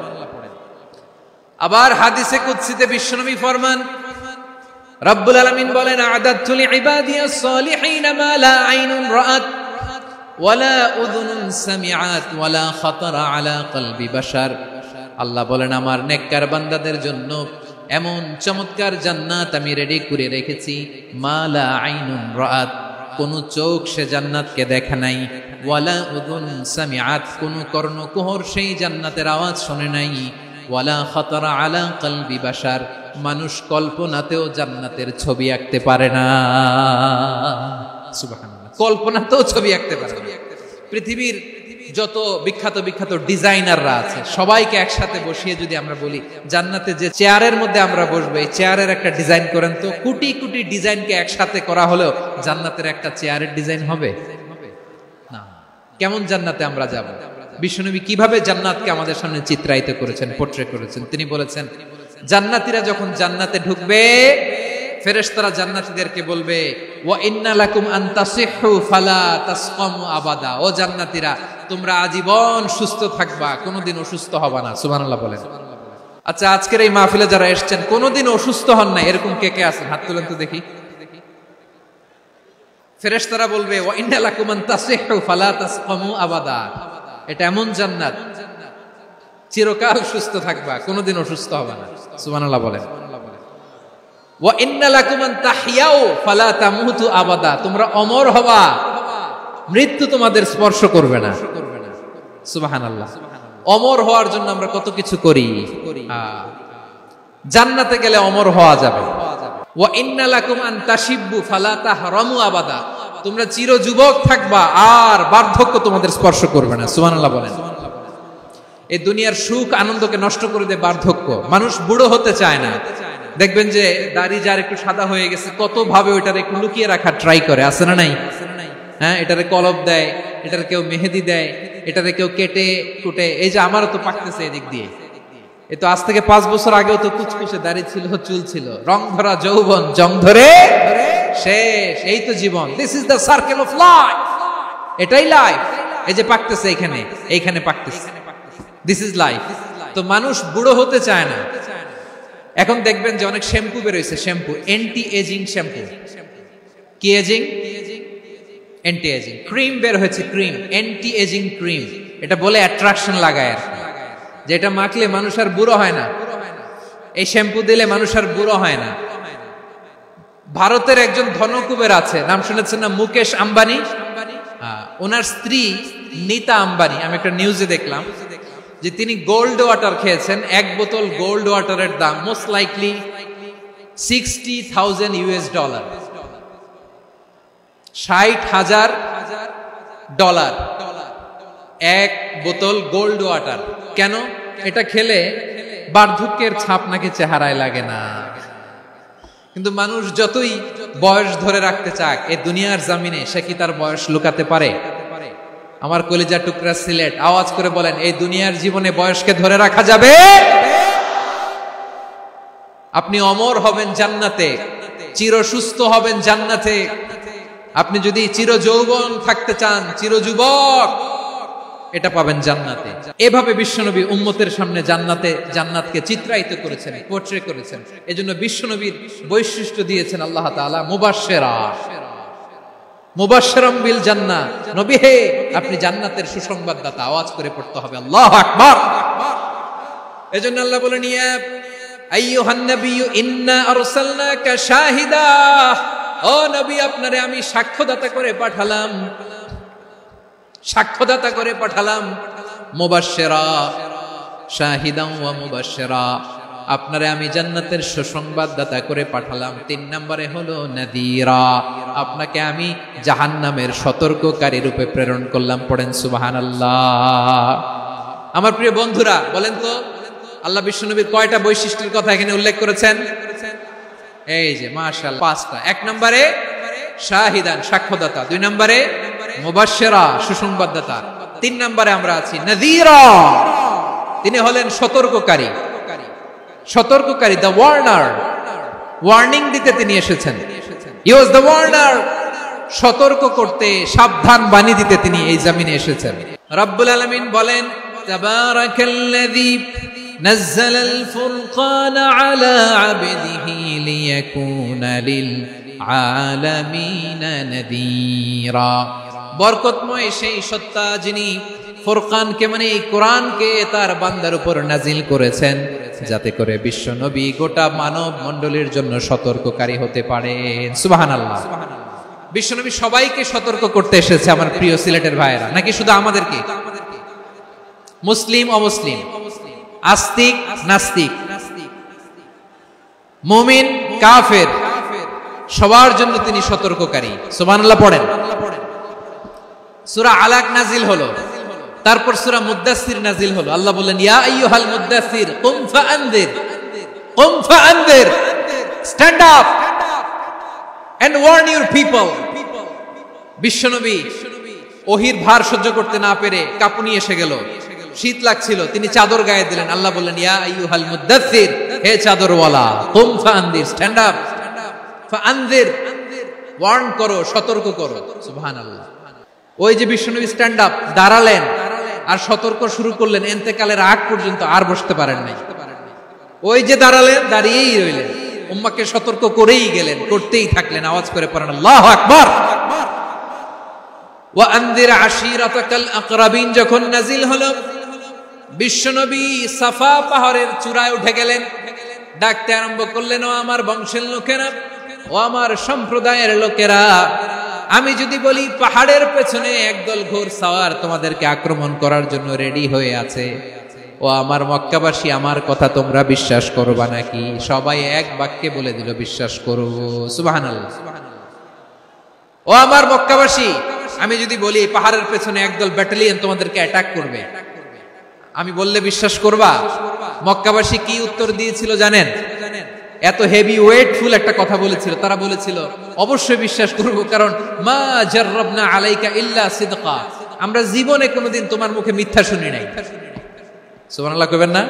আবার হাদিসে কুদসিতে বিশ্বনবী ফরমান রব্বুল আলামিন বলেন আ'দাতু লিইবাদিয়াস সালিহিন মা লা আইনুন রাআত ওয়ালা উযুনুন সামিআত ওয়ালা খাতারা আলা কলবি বাশার। আল্লাহ বলেন আমার নেককার বান্দাদের জন্য এমন চমৎকার জান্নাত আমি রেডি করে রেখেছি, মা লা আইনুন রাআত, কোন চোখ সে জান্নাতকে দেখে নাই, ওয়ালা উযুন সামিআত, কোন কর্ণকুহর সেই জান্নাতের আওয়াজ শুনে নাই, ওয়ালা খাতারা আলা কলবি বাশার, মানুষ কল্পনাতেও জান্নাতের ছবি আঁকতে পারে না। সুবহানাল্লাহ। কল্পনাতেও ছবি আঁকতে পারে না। পৃথিবীর যত বিখ্যাত বিখ্যাত ডিজাইনাররা আছে সবাইকে একসাথে বসিয়ে যদি আমরা বলি জান্নাতে যে চেয়ারের মধ্যে আমরা বসবো এই চেয়ারের একটা ডিজাইন করেন, তো কোটি কোটি ডিজাইনকে একসাথে করা হলেও জান্নাতের একটা চেয়ারের ডিজাইন হবে না। কেমন জান্নাতে আমরা যাব? বিশ্বনবী কিভাবে জান্নাতকে আমাদের সামনে চিত্রায়িত করেছেন, পোর্ট্রে করেছেন। তিনি বলেছেন জান্নাতীরা যখন জান্নাতে ঢুকবে ফেরেশতারা জান্নাতীদেরকে বলবে ওয়া ইন্না লাকুম আন তাসিহু ফালা তাসকামু আবাদা, ও জান্নাতীরা তোমরা আজীবন সুস্থ থাকবা, কোনোদিন অসুস্থ হবা না। সুবহানাল্লাহ বলেন। আচ্ছা আজকের এই মাহফিলে যারা এসেছেন কোনোদিন অসুস্থ হন না এরকম কে কে আছেন? হাত তুলেন তো দেখি। ফেরেশতারা বলবে ওয়া ইন্না লাকুম আন তাসিহু ফালা তাসকামু আবাদা, এটা এমন জান্নাত চিরকাল সুস্থ থাকবা, কোনোদিন অসুস্থ হবে না। সুবহানাল্লাহ বলেন। ওয়া ইন্না লাকুম আন তাহইয়াউ ফালা তামুতু আবাদা, তোমরা অমর হবা, মৃত্যু তোমাদের স্পর্শ করবে না। সুবহানাল্লাহ। অমর হওয়ার জন্য আমরা কত কিছু করি, জান্নাতে গেলে অমর হওয়া যাবে। ওয়া ইন্না লাকুম আন তাশিব্বু ফালা তাহরামু আবাদা, তোমরা চির যুবক থাকবা আর বার্ধক্য তোমাদের স্পর্শ করবে না। সুবহানাল্লাহ বলেন। এই দুনিয়ার সুখ আনন্দকে নষ্ট করে দেয় বার্ধক্য। মানুষ বুড়ো হতে চায় না। দেখবেন যে দাড়ি যার একটু সাদা হয়ে গেছে কত ভাবে ওইটার একটু লুকিয়ে রাখার ট্রাই করে, আছে না নাই? হ্যাঁ, এটারে কলব দেয়, এটার কেউ মেহেদি দেয়, এটারে কেউ কেটে কুটে। এই যে আমারও তো পাকতেছে এদিক দিয়ে, এ তো আজ থেকে 5 বছর আগেও তো কুচকুচে দাড়ি ছিল, চুল ছিল, রং ধরা যৌবন, জং ধরে শেষ। এই তো জীবন। This is the circle of life. এটাই লাইফ। এই যে পাকতেছে এইখানে পাকতেছে, দিস ইজ লাইফ। তো মানুষ বুড়ো হতে চায় না। এখন দেখবেন যে অনেক শ্যাম্পু বেরোইছে, শ্যাম্পু অ্যান্টি এজিং শ্যাম্পু। কি এজিং? Anti ageing. ক্রিম বের হয়েছে, ক্রিম অ্যান্টি এজিং ক্রিম। এটা বলে অ্যাট্রাকশন লাগায় আর, যেটা মাখলে মানুষ আর বুড়ো হয় না। এই শ্যাম্পু দিলে মানুষ আর বুড়ো হয় না। ভারতের একজন ধনকুবের আছে, নাম শুনেছেন না? মুকেশ আম্বানি। ওনার স্ত্রী নীতা আম্বানি, আমি একটা নিউজে দেখলাম যে তিনি গোল্ড ওয়াটার খেয়েছেন। 1 বোতল গোল্ড ওয়াটারের দাম মোস্ট লাইকলি $60,000 $60,000 1 বোতল গোল্ড ওয়াটার। কেন? এটা খেলে বার্ধক্যের ছাপ নাকি চেহারায় লাগে না। কিন্তু মানুষ যতই বয়স ধরে রাখতে চাক এই দুনিয়ার জমিনে, সে কি তার বয়স লুকাতে পারে? আমার কলিজা টুকরা সিলেট, আওয়াজ করে বলেন, এই দুনিয়ার জীবনে বয়সকে ধরে রাখা যাবে? আপনি অমর হবেন জান্নাতে, চির সুস্থ হবেন জান্নাতে। আপনি যদি চির যৌবন থাকতে চান, চির যুবক, এটা পাবেন জান্নাতে। এভাবে বিশ্বনবী উম্মতের সামনে জান্নাতকে চিত্রায়িত করেছেন, পোর্ট্রে করেছেন। এজন্য বিশ্বনবীর বৈশিষ্ট্য দিয়েছেন আল্লাহ তাআলা মুবাশশিরাম বিল জান্নাহ। নবী হে, আপনি জান্নাতের সুসংবাদদাতা। আওয়াজ করে পড়তে হবে আল্লাহু আকবার। এজন্য আল্লাহ বলেন, ইয়া আইয়ুহান নাবিয়্যু ইন্না আরসালনাকা শাহিদা। ও নবী, আপনারে আমি সাক্ষ্যদাতা করে পাঠালাম, সাক্ষ্যদাতা করে পাঠালাম। মুবাশশিরা, শাহিদান ওয়া মুবাশশিরা, আপনারে আমি জান্নাতের সুসংবাদদাতা করে পাঠালাম। 3 নম্বরে হলো নাযীরা, আপনাকে আমি জাহান্নামের সতর্ককারী রূপে প্রেরণ করলাম। পড়েন সুবহানাল্লাহ। আমার প্রিয় বন্ধুরা, বলেন তো আল্লাহ বিশ্বনবীর কয়টা বৈশিষ্ট্যের কথা এখানে উল্লেখ করেছেন? এই যে মাশাআল্লাহ 5টা। 1 নম্বরে শাহিদান, সাক্ষ্যদাতা। 2 নম্বরে মুবাশশিরা, সুসংবাদদাতা। 3 নম্বরে আমরা আছি নাযীরা, তিনি হলেন সতর্ককারী। সতর্ককারী, দ্য ওয়ার্নার, ওয়ার্নিং দিতে তিনি এসেছেন। হি ওয়াজ দ্য ওয়ার্নার, সতর্ক করতে, সাবধান বাণী দিতে তিনি এই জমিনে এসেছেন। রব্বুল আলামিন বলেন, তাবারাকাল্লাযী নাযালাল ফুরকানা আলা আবদিহি লিয়াকুনা লিল আলামিনা নাযীরা। বরকতময় সেই সত্তা যিনি ফুরকানকে, মানে এই কোরআনকে তার বান্দার উপর নাজিল করেছেন, যাতে করে বিশ্ব নবী গোটা মানব মণ্ডলীর জন্য সতর্ককারী হতে পারেন। সুবহানাল্লাহ। বিশ্ব নবী সবাইকে সতর্ক করতে এসেছে, আমার প্রিয় সিলেটের ভাইয়েরা, নাকি শুধু আমাদেরকে? মুসলিম অমুসলিম, আস্তিক নাস্তিক, মুমিন কাফের, সবার জন্য তিনি সতর্ককারী। সুবহানাল্লাহ পড়েন। সূরা আলাক নাজিল হলো, তারপর সূরা মুদ্দাসসির নাজিল হলো। আল্লাহ বললেন, ইয়া আইয়ুহাল মুদ্দাসসির কুম ফাআনদির, কুম ফাআনদির, stand up and warn your people. বিশ্বনবী ওহীর ভার সহ্য করতে না পেরে কাঁপুনি এসে গেল, শীত লাগছিল, তিনি চাদর গায়ে দিলেন। আল্লাহ বললেন, ইয়া আইয়ুহাল মুদ্দাসসির, হে চাদরওয়ালা, কুম ফাআনদির, স্ট্যান্ড আপ, ফাআনদির, ওয়ার্ন করো, সতর্ক করো। সুবহানাল্লাহ। ওই যে বিশ্বনবী স্ট্যান্ড আপ, দাঁড়ালেন আর সতর্ক শুরু করলেন, ইন্তেকালের আগ পর্যন্ত আর বসতে পারেন নাই। ওই যে দাঁড়ালেন, দাঁড়িয়েই রইলেন, উম্মাহকে সতর্ক করেই গেলেন, করতেই থাকলেন। আওয়াজ করে পড়েন আল্লাহু আকবার। ওয়া আনদির আশিরাতাকাল আকরাবিন যখন নাজিল হলো, বিশ্বনবী সাফা পাহাড়ের চূড়ায় উঠে গেলেন, ডাকতে আরম্ভ করলেন, ও আমার বংশের লোকেরা, ও আমার সম্প্রদায়ের লোকেরা, আমি যদি বলি পাহাড়ের পেছনে একদল ঘোর সাওয়ার তোমাদেরকে আক্রমণ করার জন্য রেডি হয়ে আছে, ও আমার মক্কাবাসী, আমার কথা তোমরা বিশ্বাস করবা নাকি? সবাই এক বাক্যে বলে দিল, বিশ্বাস করো। সুবহানাল্লাহ। ও আমার মক্কাবাসী, আমি যদি বলি পাহাড়ের পেছনে একদল ব্যাটালিয়ন তোমাদেরকে অ্যাটাক করবে, আমি বললে বিশ্বাস করবা? মক্কাবাসী কি উত্তর দিয়েছিল জানেন? এত হেভি ওয়েটফুল একটা কথা বলেছিল। তারা বলেছিল, অবশ্যই বিশ্বাস করব, কারণ মা জাররাবনা আলাইকা ইল্লা সিদকা, আমরা জীবনে কোনোদিন তোমার মুখে মিথ্যা শুনি নাই। সুবহানাল্লাহ কইবেন না?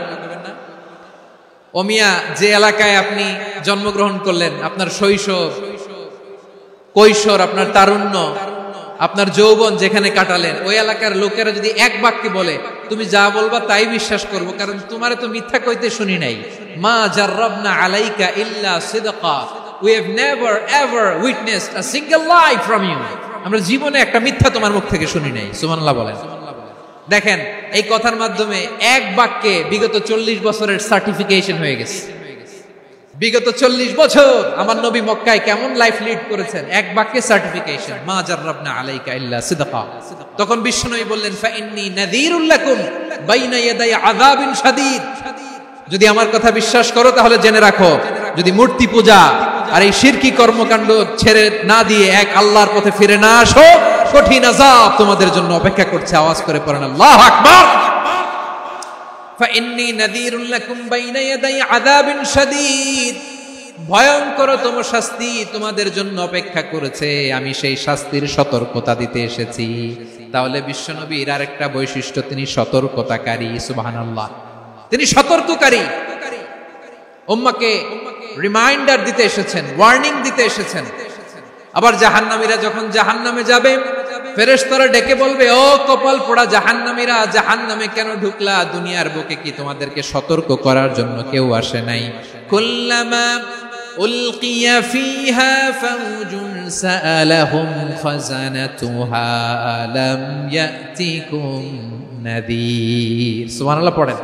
ও মিয়া, যে এলাকায় আপনি জন্মগ্রহণ করলেন, আপনার শৈশব, কৈশোর, আপনার তারুণ্য, আপনার যৌবন যেখানে কাটালেন, ওই এলাকার লোকেরা যদি এক বাক্যে বলে, তুমি যা বলবা তাই বিশ্বাস করব, কারণ তোমারে তো মিথ্যা কইতে শুনি নাই। মা জাররাবনা আলাইকা ইল্লা সিদকা, we have never ever witnessed a single lie from you, আমরা জীবনে একটা মিথ্যা তোমার মুখ থেকে শুনি নাই। সুবহানাল্লাহ বলেন। দেখেন, এই কথার মাধ্যমে এক বাক্যে বিগত 40 বছরের সার্টিফিকেশন হয়ে গেছে। বিগত 40 বছর আমার নবী মক্কায় কেমন লাইফ লিড করেছেন, এক বাক্যে সার্টিফিকেশন, মা জাররাবনা আলাইকা ইল্লা সিদকা। তখন বিশ্বনবী বললেন, ফাইন্নী নাযীরুল লাকুম বাইনা ইয়াদাই আযাবিন শাদীদ, যদি আমার কথা বিশ্বাস করো তাহলে জেনে রাখো, যদি মূর্তি পূজা আর এই শিরকি কর্মকাণ্ড ছেড়ে না দিয়ে এক আল্লাহর পথে ফিরে না আসো, কঠিন আযাব তোমাদের জন্য অপেক্ষা করছে। আওয়াজ করে পড়েন আল্লাহু আকবার। ফাইন্নী নাযীরুল লাকুম বাইনা ইয়াদাই আযাবিন শাদীদ, ভয়ঙ্করতম শাস্তি তোমাদের জন্য অপেক্ষা করেছে, আমি সেই শাস্তির সতর্কতা দিতে এসেছি। তাহলে বিশ্বনবীর আরেকটা বৈশিষ্ট্য, তিনি সতর্কতাকারী। সুবহানাল্লাহ, তিনি সতর্ককারী। উম্মাহকে রিমাইন্ডার দিতে এসেছেন, ওয়ার্নিং দিতে এসেছেন। আবার জাহান্নামীরা যখন জাহান্নামে যাবে, ফেরেশতারা ডেকে বলবে, ও কপাল পোড়া জাহান্নামীরা, জাহান্নামে কেন ঢুকলা? দুনিয়ার বুকে কি তোমাদেরকে সতর্ক করার জন্য কেউ আসে নাই? কুল্লামা উলকিয়া ফিহা ফাউজুন সাআলাহুম খাযানাতুহা আলাম ইয়াতিকুম নাযীর। সুবহানাল্লাহ পড়েন।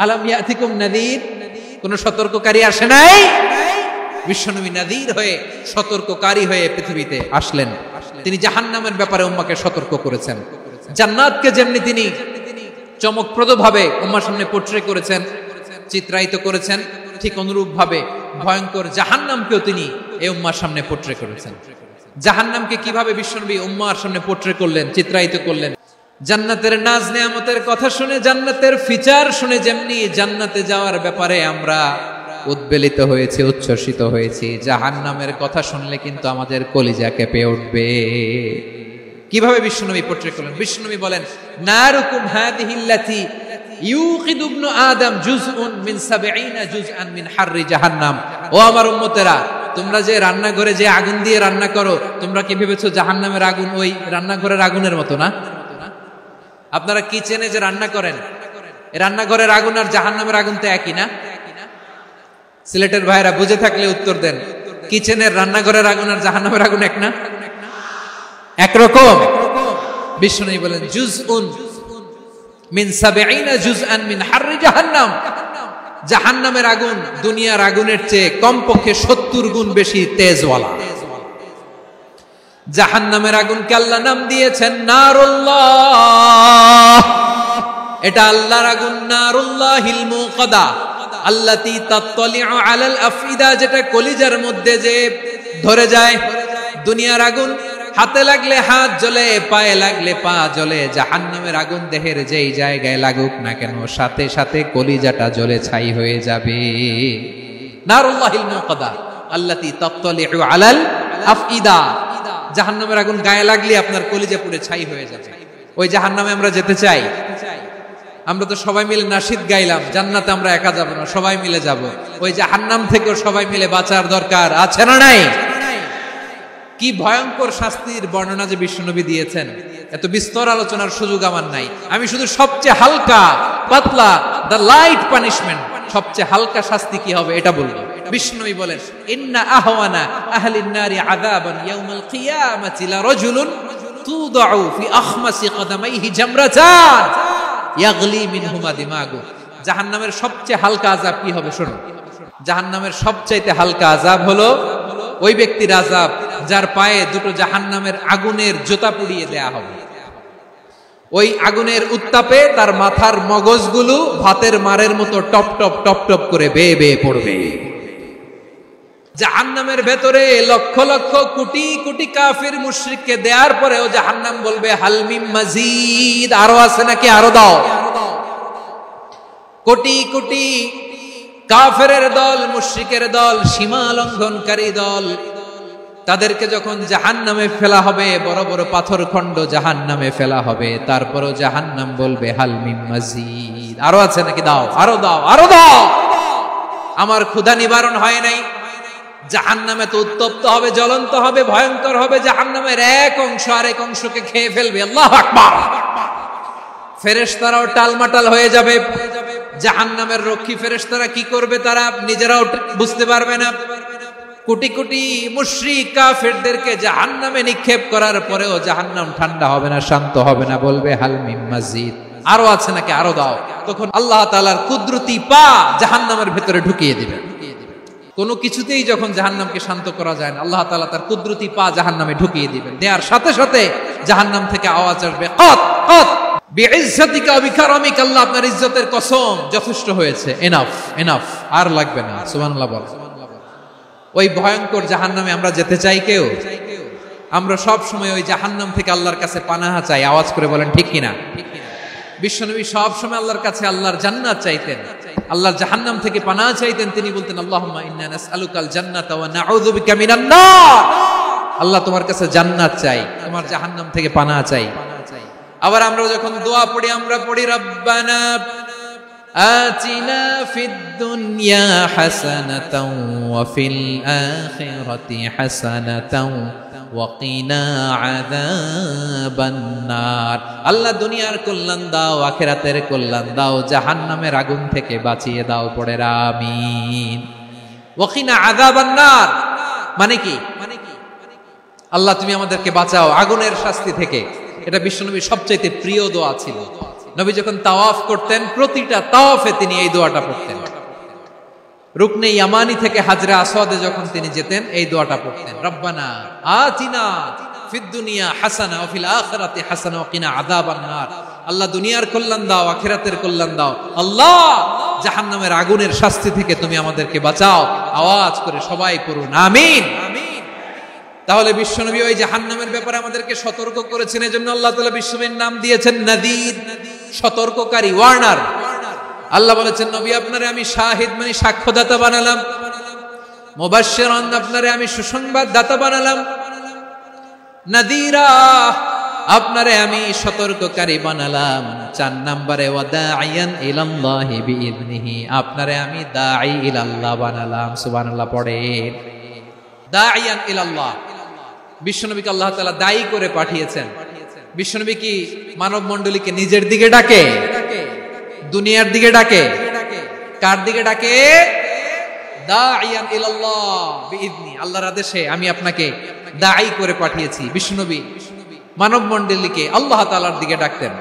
আলাম ইয়াতিকুম নাযীর, কোন সতর্ককারী আসে নাই? বিশ্বনবী নাযীর হয়ে, সতর্ককারী হয়ে পৃথিবীতে আসলেন। তিনি জাহান্নামের ব্যাপারে উম্মাহকে সতর্ক করেছেন। জান্নাতকে যেমনি তিনি চমকপ্রদ ভাবে উম্মাহর সামনে পোট্রে করেছেন, চিত্রায়িত করেছেন, ঠিক অনুরূপ ভাবে ভয়ঙ্কর জাহান্নামকেও তিনি এই উম্মাহর সামনে পোট্রে করেছেন। জাহান্নামকে কিভাবে বিশ্বনবী উম্মাহর সামনে পোট্রে করলেন, চিত্রায়িত করলেন? জান্নাতের নাজ নেয়ামতের কথা শুনে, জান্নাতের ফিচার শুনে যেমনি জান্নাতে যাওয়ার ব্যাপারে আমরা উদ্বেলিত হয়েছি, উচ্ছ্বসিত হয়েছি, জাহান্নামের কথা শুনলে কিন্তু আমাদের কলিজা কেঁপে উঠবে। কিভাবে বিশ্বনবী পোট্রে করলেন? বিশ্বনবী বলেন, নারুকুম হাযিহিল্লাতী ইউকিদু ইবনু আদম জুজউন মিন ৭০ জুজআন মিন হাররি জাহান্নাম। ও আমার উম্মতেরা, তোমরা যে রান্নাঘরে যে আগুন দিয়ে রান্না করো, তোমরা কি ভেবেছো জাহান্নামের আগুন ওই রান্নাঘরের আগুনের মতো? না। আপনারা কিচেনে যে রান্না করেন, রান্নাঘরের আগুন আর জাহান্নামের আগুন তো একই না? সিলেটের ভাইরা বুঝে থাকলে উত্তর দেন, কিচেনের রান্নাঘরের আগুন আর জাহান্নামের আগুন এক না? একরকম। বিশ্বনবী বলেন, জুজউন মিন ৭০ জুজআন মিন হাররি জাহান্নাম, জাহান্নামের আগুন দুনিয়ার আগুনের চেয়ে কমপক্ষে ৭০ গুণ বেশি তেজওয়ালা। জাহান্নামের আগুনকে আল্লাহ নাম দিয়েছেন নারুল্লাহ। এটা আল্লাহর আগুন, নারুল্লাহিল মুকাদা আল্লাতী তাত্তালিউ আলাল আফইদা, যেটা কলিজার মধ্যে যে ধরে যায়। দুনিয়ার আগুন হাতে লাগলে হাত জ্বলে, পায়ে লাগলে পা জ্বলে। জাহান্নামের আগুন দেহের যেই জায়গায় লাগুক না কেন, সাথে সাথে কলিজাটা জ্বলে ছাই হয়ে যাবে। নারুল্লাহিল মুকাদা আল্লাতী তাত্তালিউ আলাল আফইদা, জাহান্নামের আগুন গায়ে লাগলে আপনার কলিজা পুড়ে ছাই হয়ে যাবে। ওই জাহান্নামে আমরা যেতে চাই? আমরা তো সবাই মিলে নাশিদ গাইলাম, জান্নাতে আমরা একা যাব না, সবাই মিলে যাব। ওই জাহান্নাম থেকেও সবাই মিলে বাঁচার দরকার আছে না নাই? কি ভয়ঙ্কর শাস্তির বর্ণনা যে বিশ্বনবী দিয়েছেন, এত বিস্তর আলোচনার সুযোগ আমার নাই। আমি শুধু সবচেয়ে হালকা পাতলা, দ্য লাইট পানিশমেন্ট, সবচেয়ে হালকা শাস্তি কি হবে এটা বলবো। বিশ্বনবী বলেন, ইন্না আহওয়ানা আহলিন নারি আযাবান ইয়াউমাল কিয়ামাতি লা রাজুলুন তুদাউ ফি আখমাসি কদামাইহি জামরাতান ইয়াগলি মিনহুমা দিমাগু। জাহান্নামের সবচেয়ে হালকা আযাব কি হবে শুনুন। জাহান্নামের সবচাইতে হালকা আযাব হলো ওই ব্যক্তির আযাব যার পায়ে দুটো জাহান্নামের আগুনের জোতা পুড়িয়ে দেয়া হবে। ওই আগুনের উত্তাপে তার মাথার মগজগুলো ভাতের মারের মতো টপ টপ টপ টপ করে বেয়ে বেয়ে পড়বে। জাহান্নামের ভেতরে লক্ষ লক্ষ কোটি কোটি কাফির মুশরিককে দেওয়ার পরেও জাহান্নাম বলবে, হাল মিন মাজিদ, আরো আছে নাকি, আরো দাও। কোটি কোটি কাফেরের দল, মুশরিকের দল, সীমা লঙ্ঘনকারী দল, তাদেরকে যখন জাহান্নামে ফেলা হবে, বড় বড় পাথর খণ্ড জাহান্নামে ফেলা হবে, তারপরও জাহান্নাম বলবে, হাল মিন মাজিদ, আরো আছে নাকি, দাও, আরো দাও, আরো দাও। আমার ক্ষুধা নিবারণ হয় নাই। জাহান্নামে তো উত্তপ্ত হবে, জ্বলন্ত হবে, ভয়ঙ্কর হবে। জাহান্নামের এক অংশ আরেক অংশকে খেয়ে ফেলবে। আল্লাহু আকবার। ফেরেশতারাও টালমাটাল হয়ে যাবে। জাহান্নামের রক্ষী ফেরেশতারা কি করবে তারা নিজেরাও বুঝতে পারবে না। কোটি কোটি মুশরিক কাফেরদেরকে জাহান্নামে নিক্ষেপ করার পরেও জাহান্নাম ঠান্ডা হবে না, শান্ত হবে না, বলবে হাল মিন মাজিদ, আরো আছে নাকি, আরো দাও। তখন আল্লাহ তাআলার কুদরতি পা জাহান্নামের ভেতরে ঢুকিয়ে দিবেন। কোনো কিছুতেই যখন জাহান্নামকে শান্ত করা যায় না, আল্লাহ তাআলা তার কুদরতি পা জাহান্নামে ঢুকিয়ে দিবেন। দেওয়ার সাথে সাথে জাহান্নাম থেকে আওয়াজ আসবে, কত কত বিইজ্জাতিকা ওয়া বিকারামিকা, আল্লাহ আপনার ইজ্জতের কসম, যথেষ্ট হয়েছে, এনাফ এনাফ, আর লাগবে না। সুবহানাল্লাহ বল। ওই ভয়ঙ্কর জাহান্নামে আমরা যেতে চাই কেউ? আমরা সব সময় ওই জাহান্নাম থেকে আল্লাহর কাছে পানাহা চাই। আওয়াজ করে বলেন ঠিক কিনা? বিশ্বনবী সব সময় আল্লাহর কাছে আল্লাহর জান্নাত চাইতেন, আল্লাহর জাহান্নাম থেকে পানাহা চাইতেন। তিনি বলতেন আল্লাহুম্মা ইন্না নাসআলুকাল জান্নাতা ওয়া নাউযু বিকা মিনান নার। আল্লাহ তোমার কাছে জান্নাত চাই, তোমার জাহান্নাম থেকে পানাহা চাই। আবার আমরা যখন দোয়া পড়ি, আমরা পড়ি রব্বানা আতিনা ফিদ দুনিয়া হাসানাতাও ওয়া ফিল আখিরাতি হাসানাতাও ওয়া কিনা আযাবান নার। আল্লাহ দুনিয়ার কল্যাণ দাও, আখিরাতের কল্যাণ দাও, জাহান্নামের আগুন থেকে বাঁচিয়ে দাও। পড়ে আমিন। ওয়া কিনা আযাবান নার মানে কি? আল্লাহ তুমি আমাদেরকে বাঁচাও আগুনের শাস্তি থেকে। এটা বিশ্বনবীর সবচাইতে প্রিয় দোয়া ছিল। নবী যখন তাওয়াফ করতেন, প্রতিটা তাওয়াফে তিনি এই দোয়াটা পড়তেন। রুকনে ইয়ামানি থেকে হাজরে আসওয়াদে যখন তিনি যেতেন, এই দোয়াটা পড়তেন, রব্বানা আতিনা ফিদ দুনিয়া হাসানা ওয়া ফিল আখিরাতি হাসানা ওয়া কিনা আযাবান নার। আল্লাহ দুনিয়ার কল্যাণ দাও, আখিরাতের কল্যাণ দাও। আল্লাহ জাহান্নামের আগুনের শাস্তি থেকে তুমি আমাদেরকে বাঁচাও। আওয়াজ করে সবাই পড়ুন আমিন। তাহলে বিশ্বনবী ওই জাহান্নামের ব্যাপারে আমাদেরকে সতর্ক করেছেন। এজন্য আল্লাহ তাআলা বিশ্বনবীর নাম দিয়েছেন নাযীর, সতর্ককারী, ওয়ার্নার। আল্লাহ বলেছেন নবী আপনারে আমি শাহিদ মানে সাক্ষ্যদাতা বানালাম, মুবাশশিরান আপনারে আমি সুসংবাদ দাতা বানালাম, নাযীরা আপনারে আমি সতর্ককারী বানালাম। 4 নম্বরে ওয়া দাঈয়ান ইলাল্লাহি বিইذনিহি, আপনারে আমি দাঈ ইলাল্লাহ বানালাম। সুবহানাল্লাহ পড়েন। দাঈয়ান ইলাল্লাহ, বিশ্বনবীকে আল্লাহ তাআলা দায়ী করে পাঠিয়েছেন। বিশ্বনবী কি মানব মণ্ডলীকে নিজের দিকে ডাকে? দুনিয়ার দিকে ডাকে? কার দিকে ডাকে? দাঈয়ান ইলাল্লাহ বিইذনি, আল্লাহর আদেশে আমি আপনাকে দায়ী করে পাঠিয়েছি। বিশ্বনবী মানব মণ্ডলীকে আল্লাহ তাআলার দিকে ডাকতেন।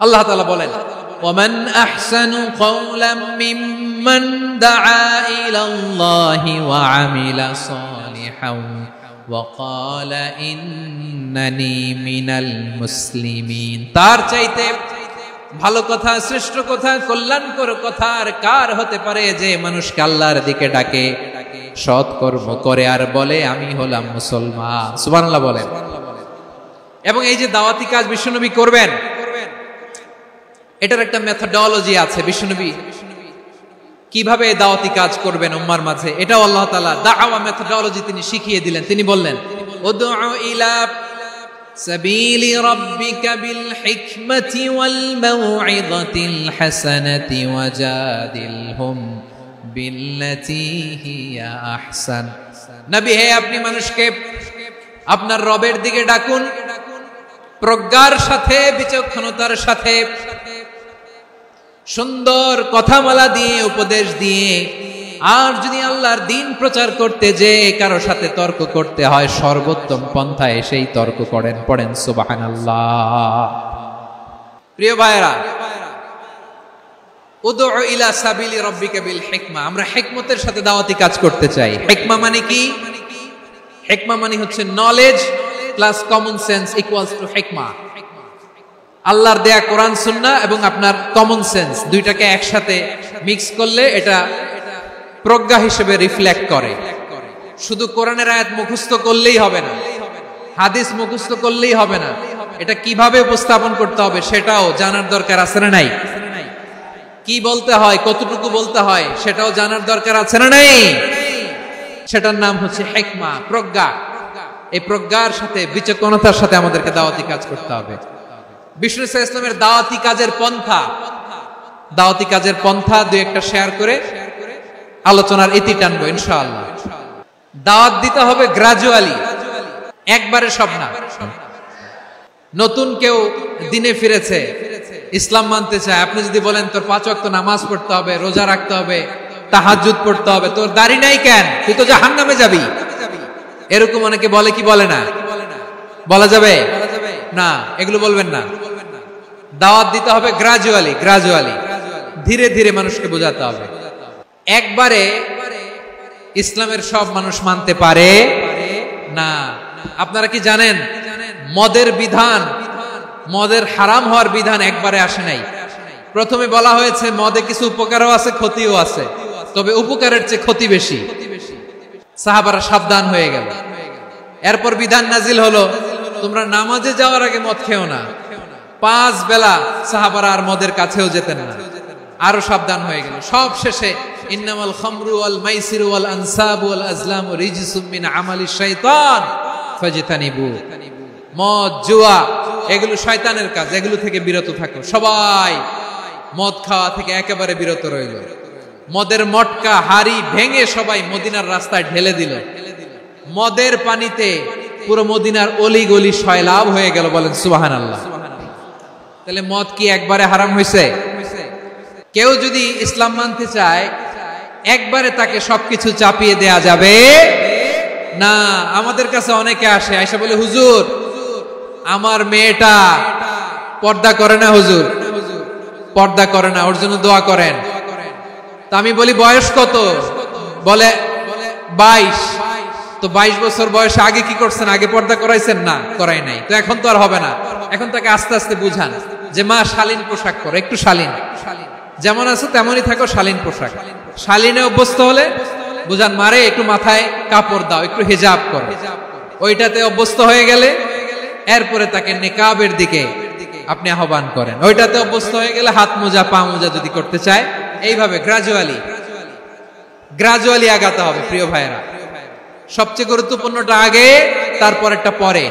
আল্লাহ তাআলা বলেন ওয়ামান আহসানু কওলাম মিম্মান দাআ ইলাল্লাহি ওয়া আমিলা সালিহান ওয়া ক্বালা ইন্নানি মিনাল মুসলিমিন। তার চাইতে ভালো কথা, শ্রেষ্ঠ কথা, কল্যাণকর কথা আর কার হতে পারে যে মানুষকে আল্লাহর দিকে ডাকে, সৎ কর্ম করে আর বলে আমি হলাম মুসলমান। সুবহানাল্লাহ বলেন। এবং এই যে দাওয়াতি কাজ বিশ্বনবী করবেন, এটার একটা মেথডোলজি আছে। বিশ্বনবী কিভাবে দাওয়াতি কাজ করবেন উম্মার মাঝে, এটাও আল্লাহ তাআলা দাওয়া মেথডোলজি তিনি শিখিয়ে দিলেন। তিনি বললেন উদউ ইলা সাবিলি রাব্বিকা বিল হিকমাতি ওয়াল মাউইযাতিল হাসানাতি ওয়াজাদিলহুম বিল্লাতী হিয়া আহসান। নবী হে, আপনি মানুষকে আপনার রবের দিকে ডাকুন প্রজ্ঞার সাথে, বিচক্ষণতার সাথে, সুন্দর কথামালা দিয়ে, উপদেশ দিয়ে। আর যদি আল্লাহর দ্বীন প্রচার করতে যে কারো সাথে তর্ক করতে হয়, সর্বোত্তম পন্থায় সেই তর্ক করেন। পড়েন সুবহানাল্লাহ। প্রিয় ভাইরা, উদউ ইলা সাবিলি রাব্বিকা বিল হিকমা, আমরা হিকমতের সাথে দাওয়াতি কাজ করতে চাই। হিকমা মানে কি? হিকমা মানে হচ্ছে knowledge plus common sense equals to হিকমা। আল্লাহর দেয়া কোরআন সুন্নাহ এবং আপনার কমন সেন্স দুইটাকে একসাথে মিক্স করলে এটা প্রজ্ঞা হিসেবে রিফ্লেক্ট করে। শুধু কোরআনের আয়াত মুখস্থ করলেই হবে না, হাদিস মুখস্থ করলেই হবে না, এটা কিভাবে উপস্থাপন করতে হবে সেটাও জানার দরকার আছে না নাই? কি বলতে হয়, কতটুকু বলতে হয় সেটাও জানার দরকার আছে না নাই? সেটার নাম হচ্ছে হিকমা, প্রজ্ঞা। এই প্রজ্ঞার সাথে, বিচক্ষণতার সাথে আমাদেরকে দাওয়াতি কাজ করতে হবে। বিষ্ণু ইসলামের দাওয়াতি কাজের পন্থা দুই একটা শেয়ার করে আলোচনার ইতি টানবো ইনশাআল্লাহ। দাওয়াত দিতে হবে গ্রাজুয়ালি, একবারে সব না। নতুন কেউ দিনে ফিরেছে, ইসলাম মানতে চায়, আপনি যদি বলেন তোর 5 ওয়াক্ত নামাজ পড়তে হবে, রোজা রাখতে হবে, তাহাজ্জুদ পড়তে হবে, তোর দাড়ি নাই কেন, তুই তো জাহান্নামে যাবি, এরকম অনেকে বলে কি বলে না? বলা যাবে না, এগুলো বলবেন না। দাওয়াত দিতে হবে গ্রাজুয়ালি, ধীরে ধীরে মানুষকে বোঝাতে হবে। একবারে ইসলামের সব মানুষ মানতে পারে না। আপনারা কি জানেন মদের বিধান, মদের হারাম হওয়ার বিধান একবারে আসে নাই। প্রথমে বলা হয়েছে মদে কিছু উপকারও আছে, ক্ষতিও আছে, তবে উপকারের চেয়ে ক্ষতি বেশি। সাহাবারা সাবধান হয়ে গেল। এরপর বিধান নাজিল হলো, তোমরা নামাজে যাওয়ার আগে মদ খেও না। 5 বেলা সাহাবারা আর মদের কাছেও যেতেন না, আরো সাবধান হয়ে গেল। সব শেষে ইন্নামাল খামরু ওয়াল মাইসিরু ওয়াল আনসাবু ওয়াল আজলামু রিজসুম মিন আমালিশ শাইতান ফাজতানিবু। মদ, জুয়া এগুলো শয়তানের কাজ, এগুলো থেকে বিরত থাকো। সবাই মদ খাওয়া থেকে একেবারে বিরত রইল। মদের মটকা হাড়ি ভেঙে সবাই মদিনার রাস্তায় ঢেলে দিল। মদের পানিতে পুরো মদিনার অলি গলি সয়লাভ হয়ে গেল। বলেন সুবহানাল্লাহ। তাহলে মদ কি একবারে হারাম হয়েছে? কেউ যদি ইসলাম মানতে চায় একবারে তাকে সবকিছু চাপিয়ে দেয়া যাবে না। আমাদের কাছে অনেকে আসে, আয়সা বলে হুজুর আমার মেয়েটা পর্দা করে না, হুজুর পর্দা করে না, ওর জন্য দোয়া করেন। তা আমি বলি বয়স কত? বলে 22। তো 22 বছর বয়সে আগে কি করছেন? আগে পর্দা করাইছেন না? করাই নাই। তো এখন তো আর হবে না। এখন তাকে আস্তে আস্তে বুঝান যে মা শালীন পোশাক করো, একটু শালীন, যেমন আছো তেমনই থাকো, শালীন পোশাক। শালীনে অভ্যস্ত হলে বুঝান মারে একটু মাথায় কাপড় দাও, একটু হিজাব করো। ওইটাতে অভ্যস্ত হয়ে গেলে এরপরে তাকে নিকাবের দিকে আপনি আহ্বান করেন। ওইটাতে অভ্যস্ত হয়ে গেলে হাত মোজা পা মোজা যদি করতে চায়, এইভাবে গ্রাজুয়ালি আগাতে হবে। প্রিয় ভাইয়েরা, সবচেয়ে গুরুত্বপূর্ণটা আগে, তারপরেরটা পরে।